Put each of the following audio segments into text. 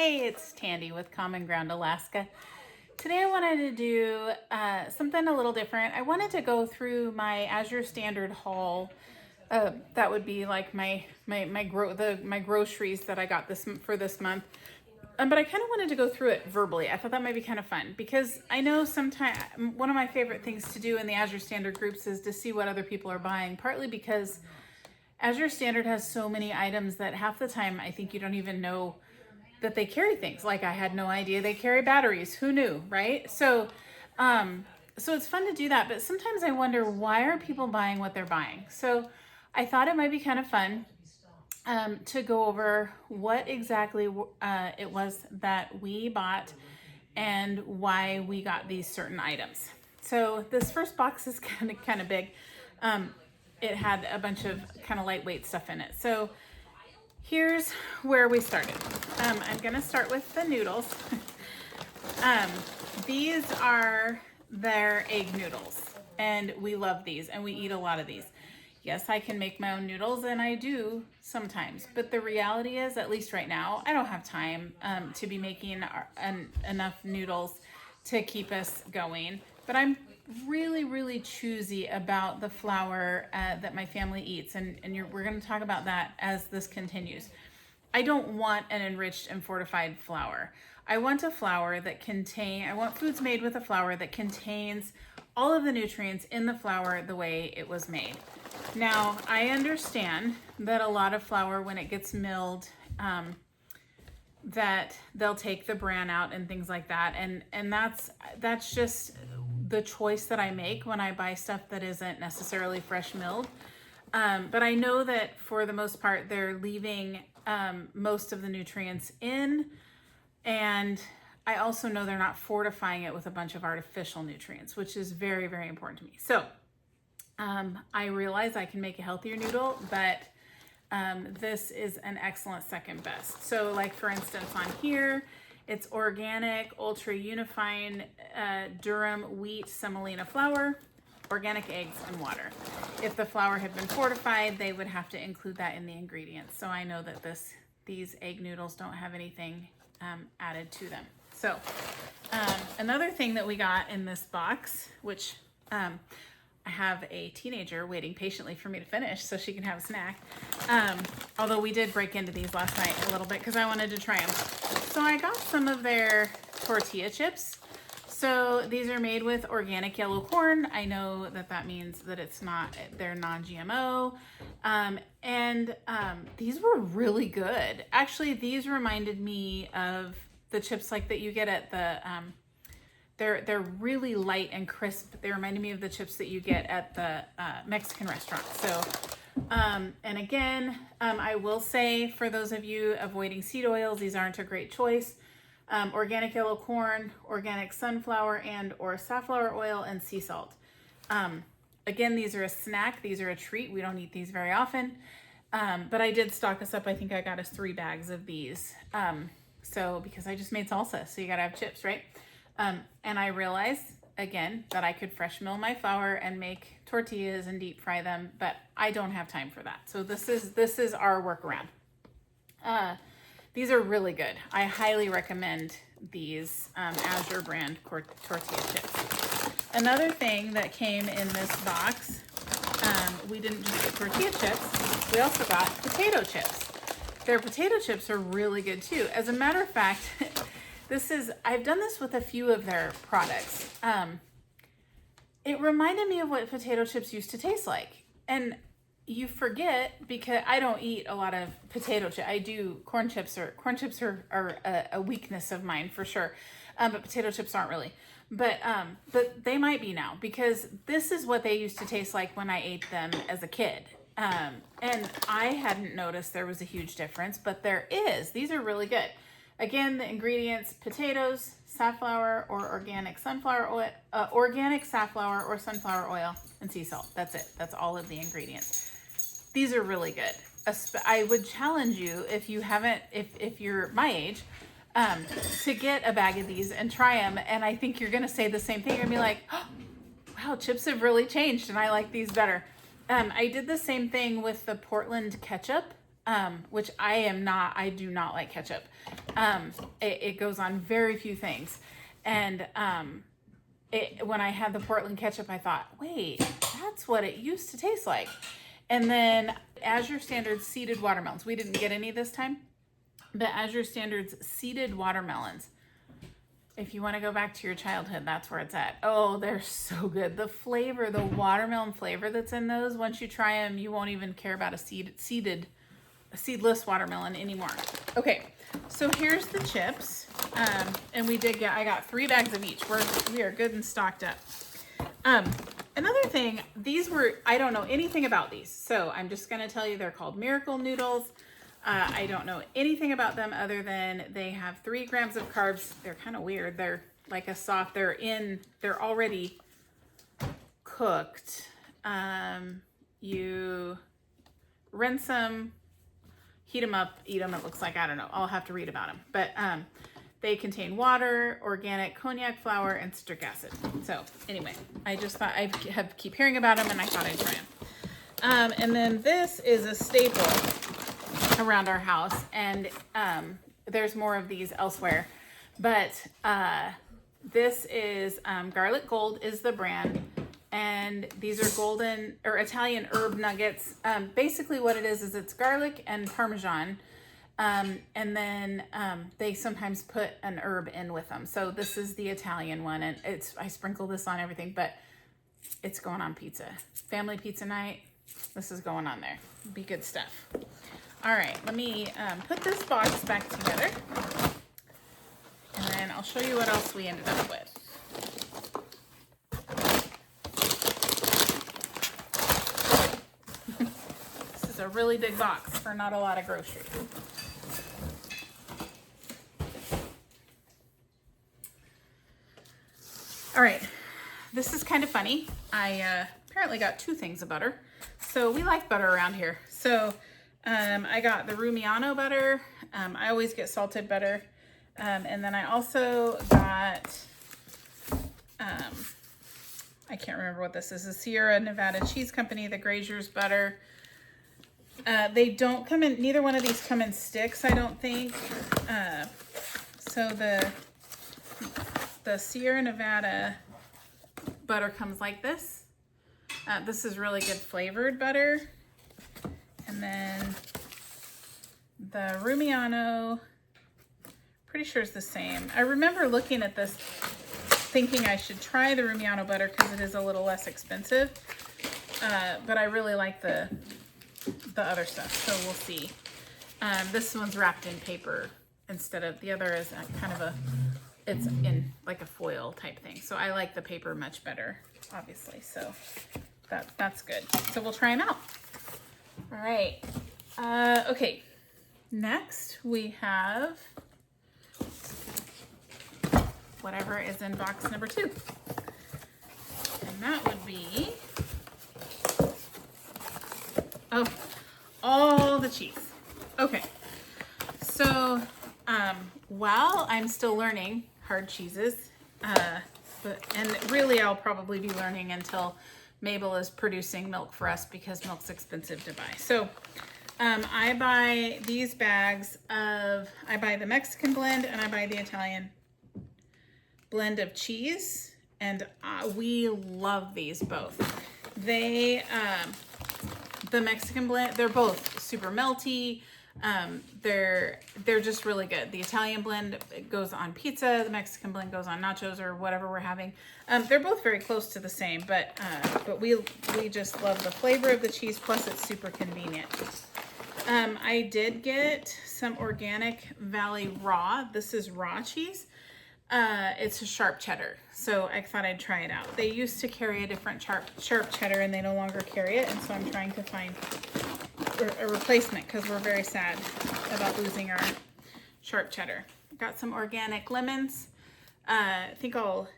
Hey, it's Tandy with Common Ground Alaska. Today I wanted to do something a little different. I wanted to go through my Azure Standard haul. That would be like my groceries that I got for this month. But I kind of wanted to go through it verbally. I thought that might be kind of fun because I know sometimes one of my favorite things to do in the Azure Standard groups is to see what other people are buying, partly because Azure Standard has so many items that half the time I think you don't even know that they carry things. Like I had no idea they carry batteries. Who knew, right? So it's fun to do that, but sometimes I wonder, why are people buying what they're buying? So I thought it might be kind of fun to go over what exactly it was that we bought and why we got these certain items. So this first box is kind of big. It had a bunch of kind of lightweight stuff in it. So here's where we started. I'm gonna start with the noodles. These are their egg noodles, and we love these, and we eat a lot of these. Yes, I can make my own noodles, and I do sometimes, but the reality is, at least right now, I don't have time to be making enough noodles to keep us going. But I'm really choosy about the flour that my family eats, and we're going to talk about that as this continues. I don't want an enriched and fortified flour. I want a flour that I want foods made with a flour that contains all of the nutrients in the flour the way it was made. Now, I understand that a lot of flour, when it gets milled, that they'll take the bran out and things like that, and that's just the choice that I make when I buy stuff that isn't necessarily fresh milled. But I know that for the most part, they're leaving most of the nutrients in, and I also know they're not fortifying it with a bunch of artificial nutrients, which is very important to me. So I realize I can make a healthier noodle, but this is an excellent second best. So like for instance on here, it's organic, ultra unifying durum wheat semolina flour, organic eggs, and water. If the flour had been fortified, they would have to include that in the ingredients. So I know that these egg noodles don't have anything added to them. So another thing that we got in this box, which I have a teenager waiting patiently for me to finish so she can have a snack. Although we did break into these last night a little bit because I wanted to try them. So I got some of their tortilla chips. So these are made with organic yellow corn. I know that means that they're non-GMO. These were really good. Actually, these reminded me of the chips like that you get at the, they're really light and crisp. They reminded me of the chips that you get at the Mexican restaurant. So, and again, I will say for those of you avoiding seed oils, these aren't a great choice. Organic yellow corn, organic sunflower and or safflower oil, and sea salt. Again, these are a snack. These are a treat. We don't eat these very often. But I did stock us up. I think I got us 3 bags of these. So because I just made salsa, so you gotta have chips, right? And I realized again that I could fresh mill my flour and make tortillas and deep fry them, but I don't have time for that. So this is our workaround. These are really good. I highly recommend these Azure brand tortilla chips. Another thing that came in this box, we didn't just get tortilla chips, we also got potato chips. Their potato chips are really good too. As a matter of fact, I've done this with a few of their products. It reminded me of what potato chips used to taste like. And you forget, because I don't eat a lot of potato chips. I do corn chips are a weakness of mine for sure. But potato chips aren't really. But they might be now, because this is what they used to taste like when I ate them as a kid. And I hadn't noticed there was a huge difference, but there is. These are really good. Again, the ingredients: potatoes, safflower or organic sunflower oil, organic safflower or sunflower oil, and sea salt. That's it. That's all of the ingredients. These are really good. I would challenge you, if you're my age, to get a bag of these and try them. And I think you're going to say the same thing. You're going to be like, oh, wow, chips have really changed and I like these better. I did the same thing with the Portland ketchup. which I do not like ketchup. It goes on very few things. And when I had the Portland ketchup, I thought, wait, that's what it used to taste like. And then Azure Standard seeded watermelons. We didn't get any this time, but Azure Standard's seeded watermelons. If you want to go back to your childhood, that's where it's at. Oh, they're so good. The flavor, the watermelon flavor that's in those, once you try them, you won't even care about a seedless watermelon anymore. Okay, so here's the chips. And I got 3 bags of each. We are good and stocked up. Another thing, I don't know anything about these. So I'm just going to tell you they're called Miracle Noodles. I don't know anything about them other than they have 3 grams of carbs. They're kind of weird. They're like they're already cooked. You rinse them, heat them up, eat them. It looks like, I don't know. I'll have to read about them. But they contain water, organic cognac flour, and citric acid. So anyway, I just thought keep hearing about them, and I thought I'd try them. And then this is a staple around our house, and there's more of these elsewhere, but this is Garlic Gold is the brand, and these are golden or Italian herb nuggets. Basically what it is it's garlic and Parmesan, and then they sometimes put an herb in with them. So this is the Italian one, and I sprinkle this on everything, but it's going on pizza. Family pizza night, this is going on there. It'll be good stuff. All right, let me put this box back together, and then I'll show you what else we ended up with. This is a really big box for not a lot of groceries. All right, this is kind of funny. I apparently got 2 things of butter. So we like butter around here. So I got the Rumiano butter. I always get salted butter. And then I also got, I can't remember what this is, the Sierra Nevada Cheese Company, the Grazier's butter. They don't come in, neither one of these come in sticks, I don't think. So the Sierra Nevada butter comes like this. This is really good flavored butter. And then the Rumiano, pretty sure is the same. I remember looking at this thinking I should try the Rumiano butter because it is a little less expensive. But I really like the other stuff, so we'll see. This one's wrapped in paper instead of, the other is kind of it's in like a foil type thing. So I like the paper much better, obviously. So that's good. So we'll try them out. All right. Okay. Next we have whatever is in box number 2. And that would be, all the cheese. Okay. So, while I'm still learning hard cheeses, and really I'll probably be learning until Mabel is producing milk for us because milk's expensive to buy. So I buy these bags of, I buy the Mexican blend and I buy the Italian blend of cheese, and we love these both. They, the Mexican blend, they're both super melty. They're just really good. The Italian blend goes on pizza. The Mexican blend goes on nachos or whatever we're having. They're both very close to the same, but we just love the flavor of the cheese. Plus, it's super convenient. I did get some Organic Valley Raw. This is raw cheese. It's a sharp cheddar, so I thought I'd try it out. They used to carry a different sharp cheddar, and they no longer carry it, and so I'm trying to find a replacement because we're very sad about losing our sharp cheddar. Got some organic lemons. I think I'll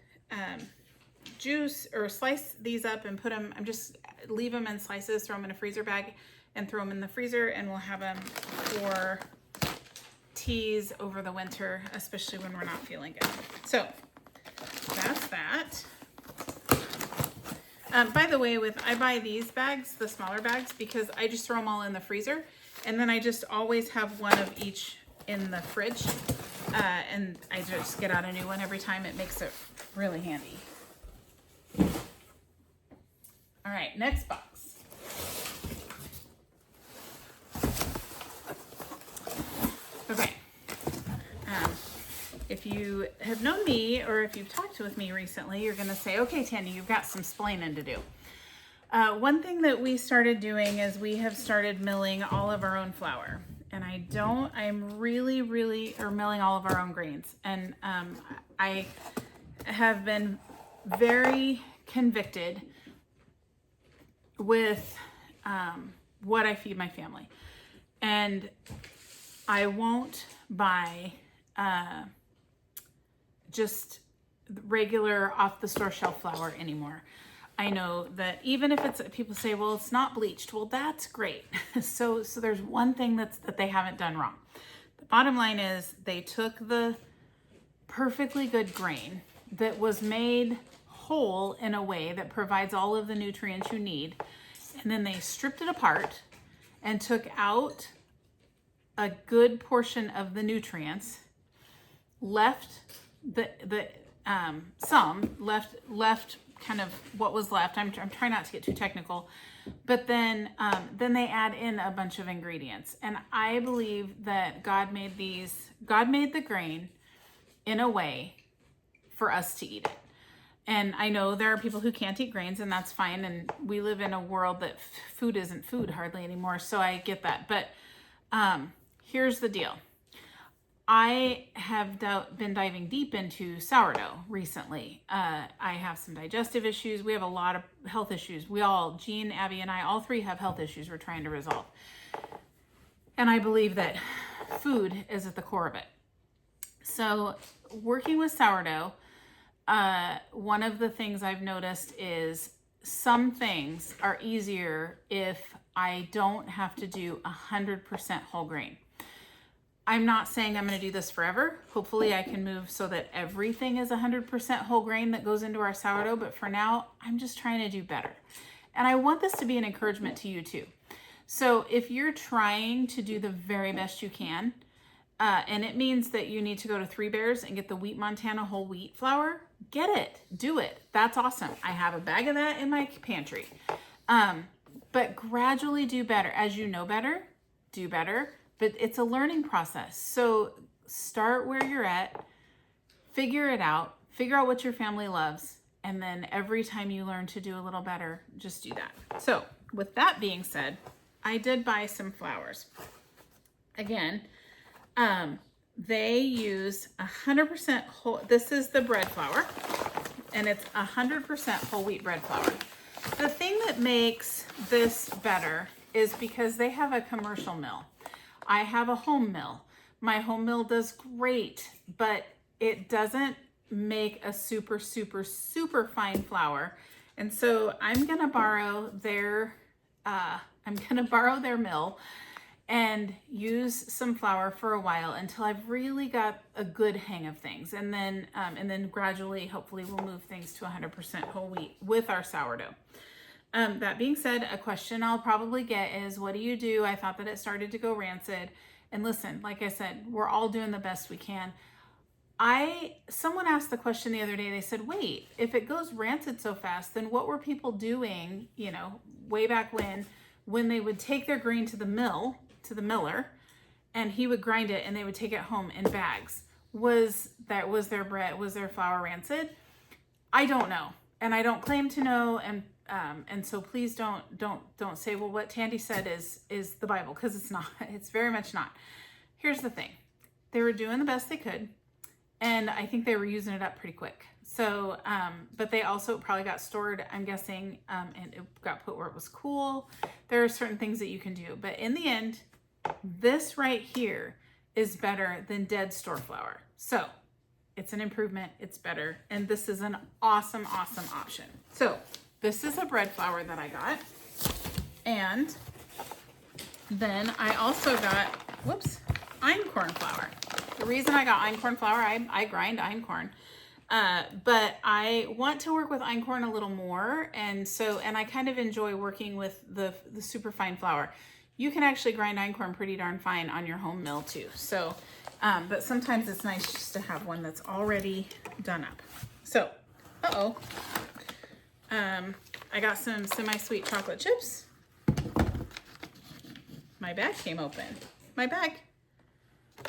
juice or slice these up and put them, just leave them in slices, throw them in a freezer bag and throw them in the freezer, and we'll have them for teas over the winter, especially when we're not feeling good. So that's that. By the way, I buy these bags, the smaller bags, because I just throw them all in the freezer, And then I just always have one of each in the fridge. And I just get out a new one every time. It makes it really handy. All right, next box. Okay. If you have known me or if you've talked with me recently, you're going to say, okay, Tandy, you've got some splaining to do. One thing that we started doing is we have started milling all of our own flour. And I'm really, or milling all of our own grains. And I have been very convicted with what I feed my family. And I won't buy just regular off the store shelf flour anymore. I know that even if it's, people say, well, it's not bleached. Well, that's great. So there's one thing that they haven't done wrong. The bottom line is they took the perfectly good grain that was made whole in a way that provides all of the nutrients you need. And then they stripped it apart and took out a good portion of the nutrients, left left kind of what was left. I'm trying not to get too technical, but then they add in a bunch of ingredients. And I believe that God made the grain in a way for us to eat it. And I know there are people who can't eat grains, and that's fine. And we live in a world that food isn't food hardly anymore. So I get that. But here's the deal. I have been diving deep into sourdough recently. I have some digestive issues. We have a lot of health issues. Jean, Abby, and I, all three have health issues we're trying to resolve. And I believe that food is at the core of it. So working with sourdough, one of the things I've noticed is some things are easier if I don't have to do 100% whole grain. I'm not saying I'm going to do this forever. Hopefully I can move so that everything is 100% whole grain that goes into our sourdough. But for now, I'm just trying to do better. And I want this to be an encouragement to you too. So if you're trying to do the very best you can, and it means that you need to go to Three Bears and get the Wheat Montana whole wheat flour, get it, do it. That's awesome. I have a bag of that in my pantry. But gradually do better. As you know better, do better. But it's a learning process. So start where you're at, figure it out, figure out what your family loves, and then every time you learn to do a little better, just do that. So with that being said, I did buy some flours. Again, they use 100% whole, this is the bread flour, and it's 100% whole wheat bread flour. The thing that makes this better is because they have a commercial mill. I have a home mill. My home mill does great, but it doesn't make a super, super, super fine flour. And so I'm gonna borrow their mill and use some flour for a while until I've really got a good hang of things. And then gradually, hopefully we'll move things to 100% whole wheat with our sourdough. That being said, a question I'll probably get is, what do you do? I thought that it started to go rancid. And listen, like I said, we're all doing the best we can. Someone asked the question the other day, they said, wait, if it goes rancid so fast, then what were people doing, way back when they would take their grain to the miller, and he would grind it and they would take it home in bags? Was their flour rancid? I don't know. And I don't claim to know, and so please don't say, well, what Tandy said is the Bible, because it's not. It's very much not. Here's the thing. They were doing the best they could, and I think they were using it up pretty quick. So, but they also probably got stored, I'm guessing, and it got put where it was cool. There are certain things that you can do, but in the end, this right here is better than dead store flour. So it's an improvement, it's better, and this is an awesome, awesome option. So this is a bread flour that I got. And then I also got, einkorn flour. The reason I got einkorn flour, I grind einkorn, but I want to work with einkorn a little more. And I kind of enjoy working with the super fine flour. You can actually grind einkorn pretty darn fine on your home mill too. So, but sometimes it's nice just to have one that's already done up. So, I got some semi-sweet chocolate chips. My bag came open. My bag.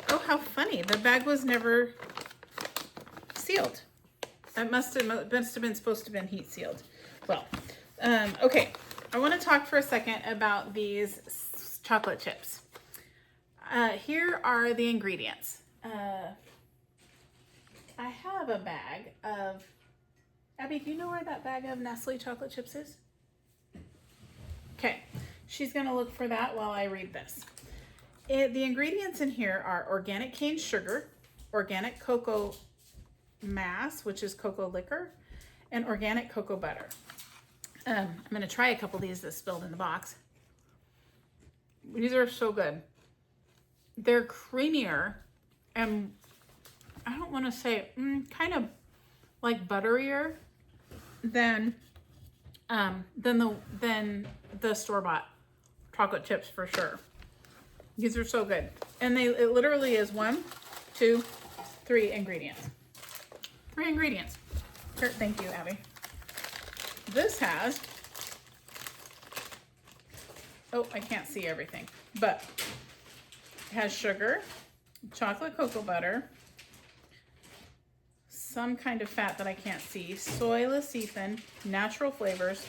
Oh, how funny. The bag was never sealed. It must have been supposed to have been heat sealed. Well, okay. I want to talk for a second about these chocolate chips. Here are the ingredients. I have a bag of, Abby, do you know where that bag of Nestle chocolate chips is? Okay, she's going to look for that while I read this. The ingredients in here are organic cane sugar, organic cocoa mass, which is cocoa liquor, and organic cocoa butter. I'm going to try a couple of these that spilled in the box. These are so good. They're creamier and I don't want to say kind of like butterier than the store-bought chocolate chips for sure. These are so good. And it literally is 1, 2, 3 ingredients. 3 ingredients. Sure, thank you, Abby. This has, oh, I can't see everything, but it has sugar, chocolate cocoa butter, some kind of fat that I can't see, soy lecithin, natural flavors.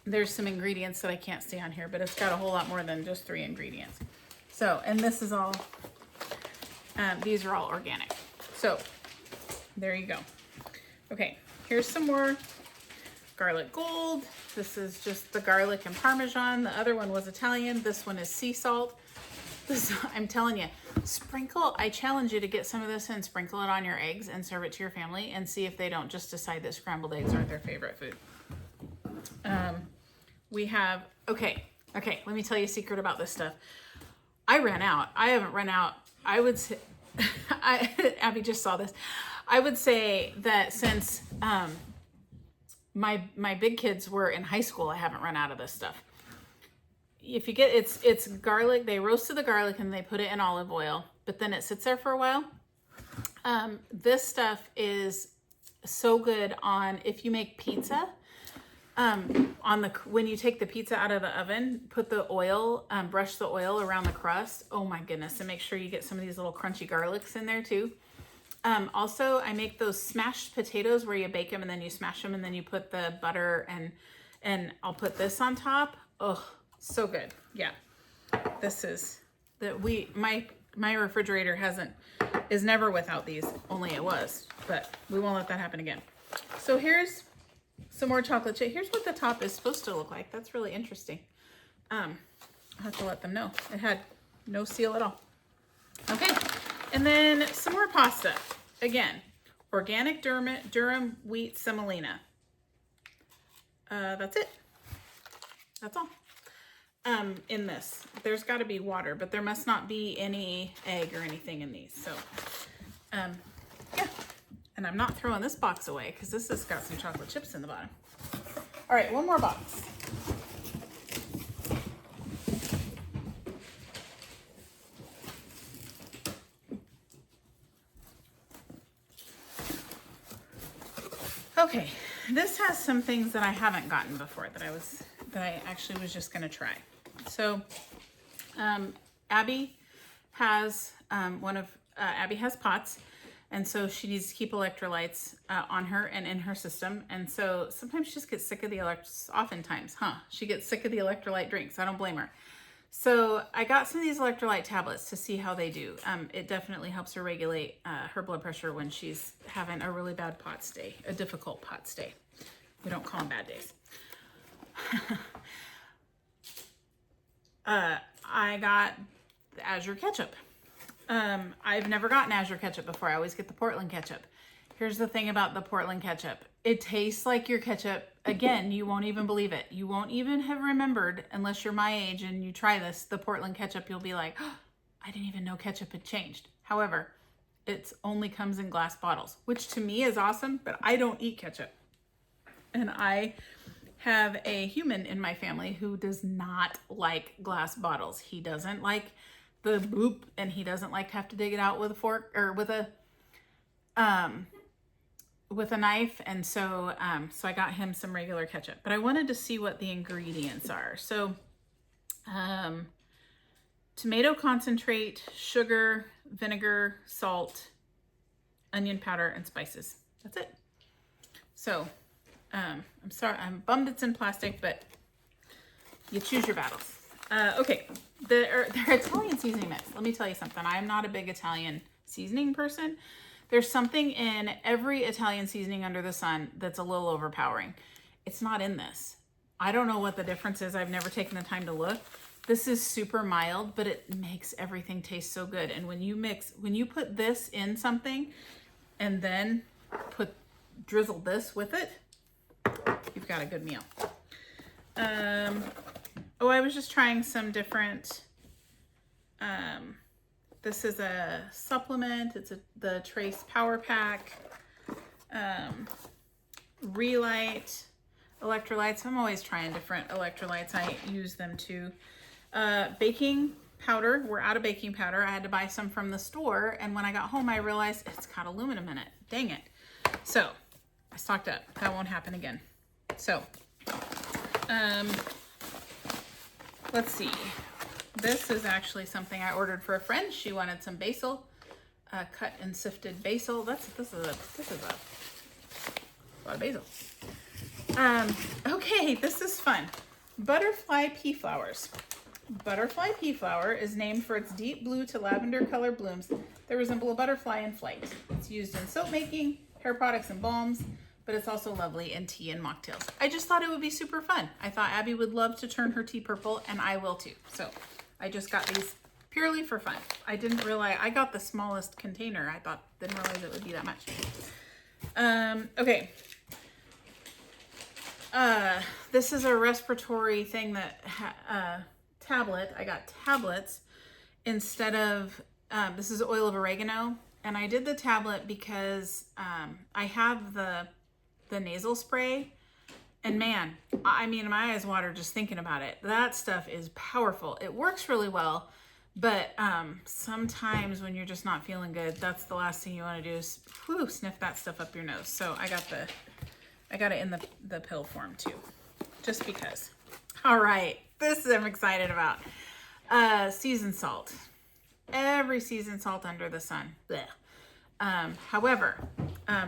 There's some ingredients that I can't see on here, but it's got a whole lot more than just 3 ingredients. So, and this is all, these are all organic. So, there you go. Okay, here's some more garlic gold. This is just the garlic and Parmesan. The other one was Italian. This one is sea salt. This, I'm telling you, sprinkle, I challenge you to get some of this and sprinkle it on your eggs and serve it to your family and see if they don't just decide that scrambled eggs aren't their favorite food. We have, okay, let me tell you a secret about this stuff. I ran out. I haven't run out. I would say, Abby just saw this. I would say that since my big kids were in high school, I haven't run out of this stuff. If you get, it's garlic. They roasted the garlic and they put it in olive oil, but then it sits there for a while. This stuff is so good on, if you make pizza, when you take the pizza out of the oven, put the oil, brush the oil around the crust. Oh my goodness. And make sure you get some of these little crunchy garlics in there too. Also, I make those smashed potatoes where you bake them and then you smash them and then you put the butter and I'll put this on top. Oh, so good. Yeah. This is my refrigerator is never without these, only it was, but we won't let that happen again. So here's some more chocolate chip. Here's what the top is supposed to look like. That's really interesting. I'll have to let them know. It had no seal at all. Okay. And then some more pasta. Again, organic durum wheat semolina. That's it. That's all. In this, there's got to be water, but there must not be any egg or anything in these. So, yeah. And I'm not throwing this box away because this has got some chocolate chips in the bottom. All right, one more box. Okay, this has some things that I haven't gotten before that I actually was just gonna try. So, Abby has Abby has POTS, and so she needs to keep electrolytes on her and in her system. And so sometimes she just gets sick of she gets sick of the electrolyte drinks. I don't blame her. So I got some of these electrolyte tablets to see how they do. It definitely helps her regulate her blood pressure when she's having a really bad POTS day, a difficult POTS day. We don't call them bad days. I got the Azure ketchup. I've never gotten Azure ketchup before. I always get the Portland ketchup. Here's the thing about the Portland ketchup. It tastes like your ketchup. Again, you won't even believe it. You won't even have remembered, unless you're my age and you try this, the Portland ketchup, you'll be like, oh, I didn't even know ketchup had changed. However, it only comes in glass bottles, which to me is awesome, but I don't eat ketchup. And I have a human in my family who does not like glass bottles. He doesn't like the boop, and he doesn't like to have to dig it out with a fork or with a knife. And so so I got him some regular ketchup, but I wanted to see what the ingredients are. So tomato concentrate, sugar, vinegar, salt, onion powder, and spices. That's it. So I'm sorry, I'm bummed it's in plastic, but you choose your battles. Okay, they're Italian seasoning mix. Let me tell you something. I'm not a big Italian seasoning person. There's something in every Italian seasoning under the sun that's a little overpowering. It's not in this. I don't know what the difference is. I've never taken the time to look. This is super mild, but it makes everything taste so good. And when you put this in something and then drizzle this with it, you've got a good meal. Oh, I was just trying some different, this is a supplement. It's the Trace Power Pack, Relight, Electrolytes. I'm always trying different electrolytes. I use them too. Baking powder. We're out of baking powder. I had to buy some from the store, and when I got home, I realized it's got aluminum in it. Dang it. So I stocked up. That won't happen again. So, let's see. This is actually something I ordered for a friend. She wanted some basil, cut and sifted basil. This is a lot of basil. Okay, this is fun. Butterfly pea flowers. Butterfly pea flower is named for its deep blue to lavender color blooms that resemble a butterfly in flight. It's used in soap making, hair products, and balms, but it's also lovely in tea and mocktails. I just thought it would be super fun. I thought Abby would love to turn her tea purple, and I will too. So I just got these purely for fun. I didn't realize, I got the smallest container. Didn't realize it would be that much. Okay. This is a respiratory thing that, tablet. I got tablets instead of, this is oil of oregano. And I did the tablet because, I have the nasal spray, and man, I mean, my eyes water just thinking about it. That stuff is powerful. It works really well, but, sometimes when you're just not feeling good, that's the last thing you want to do is sniff that stuff up your nose. So I got it in the pill form too, just because. All right, this I'm excited about. Seasoned salt. Every seasoned salt under the sun. Blech. However,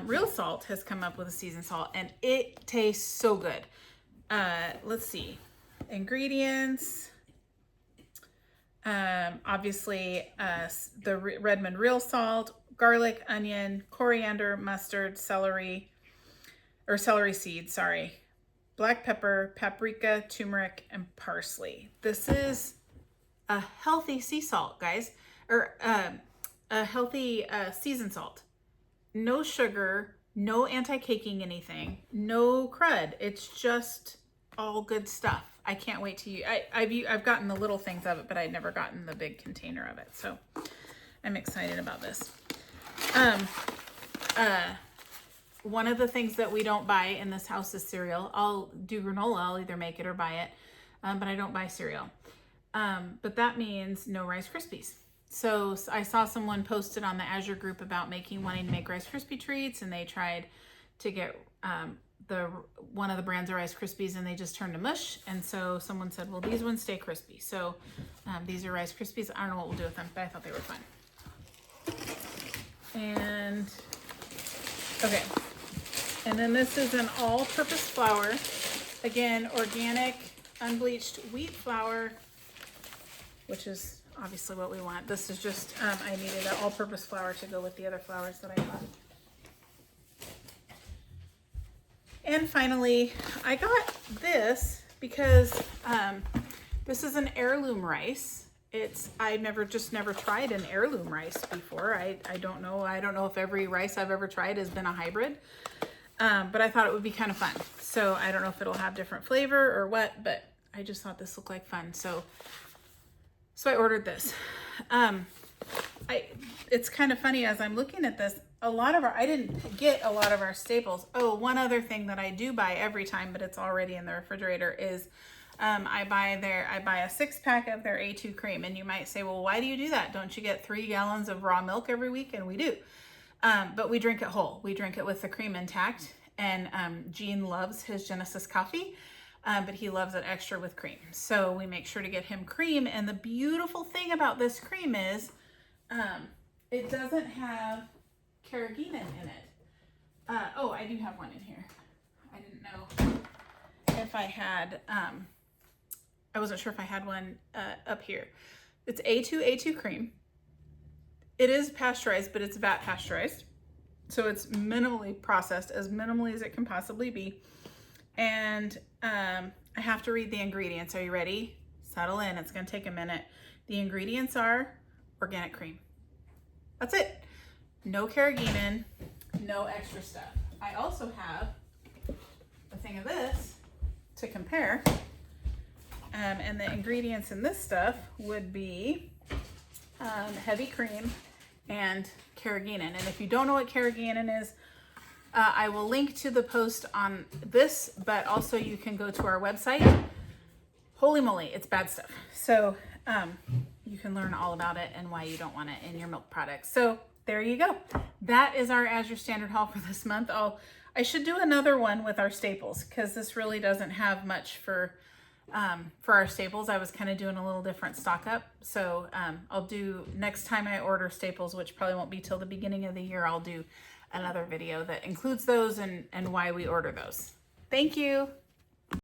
Real Salt has come up with a seasoned salt, and it tastes so good. Let's see. Ingredients. Obviously, the Redmond Real Salt, garlic, onion, coriander, mustard, celery seeds, sorry. Black pepper, paprika, turmeric, and parsley. This is a healthy sea salt, guys. Or a healthy seasoned salt. No sugar, no anti-caking anything, no crud. It's just all good stuff. I can't wait to use. I've gotten the little things of it, but I'd never gotten the big container of it. So I'm excited about this. One of the things that we don't buy in this house is cereal. I'll do granola. I'll either make it or buy it, but I don't buy cereal. But that means no Rice Krispies. So I saw someone posted on the Azure group about wanting to make Rice Krispie treats, and they tried to get one of the brands of Rice Krispies, and they just turned to mush. And so someone said, well, these ones stay crispy. So these are Rice Krispies. I don't know what we'll do with them, but I thought they were fun. And okay. And then this is an all-purpose flour. Again, organic, unbleached wheat flour, which is obviously what we want. This is just, I needed an all-purpose flour to go with the other flours that I bought. And finally, I got this because this is an heirloom rice. I've never tried an heirloom rice before. I don't know. I don't know if every rice I've ever tried has been a hybrid. But I thought it would be kind of fun. So I don't know if it'll have different flavor or what, but I just thought this looked like fun. So I ordered this. it's kind of funny as I'm looking at this, I didn't get a lot of our staples. Oh, one other thing that I do buy every time, but it's already in the refrigerator, is I buy a 6-pack of their A2 cream. And you might say, well, why do you do that? Don't you get 3 gallons of raw milk every week? And we do. But we drink it whole. We drink it with the cream intact. And Gene loves his Genesis coffee, but he loves it extra with cream. So we make sure to get him cream. And the beautiful thing about this cream is it doesn't have carrageenan in it. Oh, I do have one in here. I didn't know if I had, I wasn't sure if I had one up here. It's A2 cream. It is pasteurized, but it's vat pasteurized. So it's minimally processed, as minimally as it can possibly be. And I have to read the ingredients. Are you ready? Settle in. It's going to take a minute. The ingredients are organic cream. That's it. No carrageenan, no extra stuff. I also have a thing of this to compare. And the ingredients in this stuff would be heavy cream and carrageenan. And if you don't know what carrageenan is, I will link to the post on this, but also you can go to our website. Holy moly, it's bad stuff. So you can learn all about it and why you don't want it in your milk products. So there you go. That is our Azure Standard haul for this month. I should do another one with our staples, because this really doesn't have much for our staples. I was kind of doing a little different stock up. So I'll do, next time I order staples, which probably won't be till the beginning of the year, I'll do another video that includes those and why we order those. Thank you.